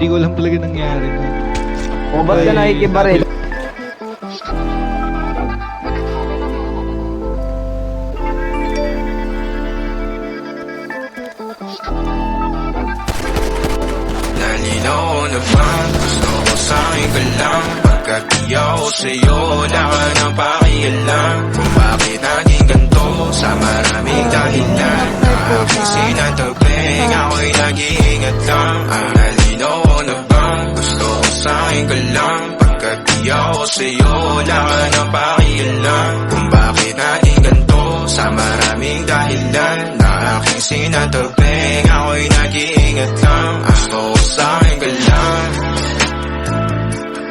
Hindi ko alam talaga nangyari nun. O ba't ka nakikibaril? Nalinaw na ba? Gusto ko sa'kin ka lang. Pagkat di ako sa'yo, wala ka nang pakialam. Kung bakit naging ganito sa maraming dahilan na aking sinatagping, ako'y nag-iingat lang. Nalinaw na ba? Gusto ko sa'kin ka lang. Pagkat di ako sa'yo, wala ka nang pakialam. Kung bakit naging ganito sa maraming dahilan na aking sinatagping, ako'y nag-iingat lang. Gusto ko sa'kin ka lang.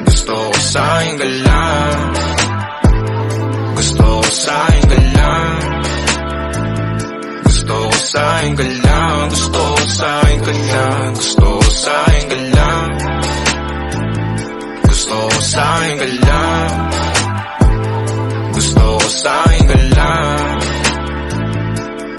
Gusto ko sa'kin ka lang. Gusto ko sa'kin ka lang. Gusto ko sa'kin ka lang. Gusto ko sa'kin ka lang. Gusto ko sa'kin ka lang. Gusto ko sa'kin ka lang. Gusto ko sa'kin ka lang.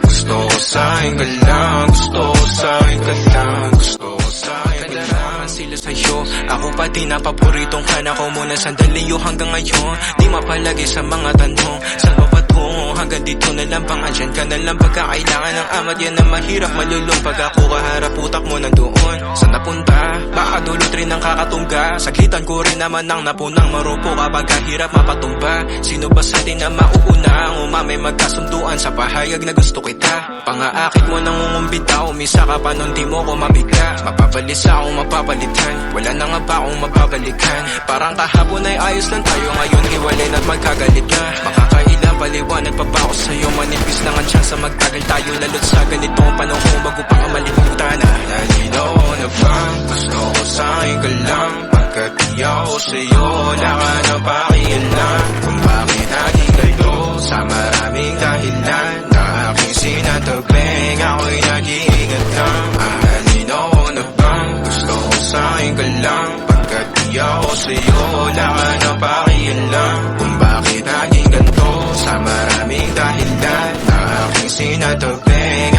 Gusto ko sa'kin ka lang. Gusto ko sa'kin ka lang. Gusto ko sa'kin ka lang. Sila sa'yo, ako pati na paboritong kana ko muna sandali yo hanggang ngayon. Di mapalagi sa mga tanong, saan ba patungo? Hanggang dito na lang bang andyan ka na lang pagkakailangan ng amat. Yan ang mahirap malulong pag ako kaharap utak mo nandoon. Saan napunta? Baka dulot rin ang kakatungga. Saglitan ko rin naman ang napunang marupo kapag kahirap mapatumba. Sino ba sa atin na mauuna ang umamay magkasunduan sa pahayag na gusto kita? Pangaakit mo nang umumbita, umisa ka pa nun di mo ko mabigla. Mapapalis akong mapapalitan, wala na nga ba akong mapabalikan? Parang kahapon ay ayos lang tayo, ngayon hiwalay at magkagalit ka. Makakailang paliwanag pa ba ako sa'yo? Manipis lang ang tsansa magtagal tayo, lalo't sa ganitong panahon bago pa ka malimutan na. Nalinaw na ba? Gusto ko sa'kin ka lang. Pagkat di ako sa'yo, wala ka na pakialam. Kung bakit naging ganito sa maraming dahilan na aking sinatagping, ako'y nag-iingat lang. Nalinaw na ba? Gusto ko sa'kin ka lang. Pagkat di ako sa'yo, wala ka na pakialam. Kung bakit naging ganito sa maraming dahilan na aking sinatagping,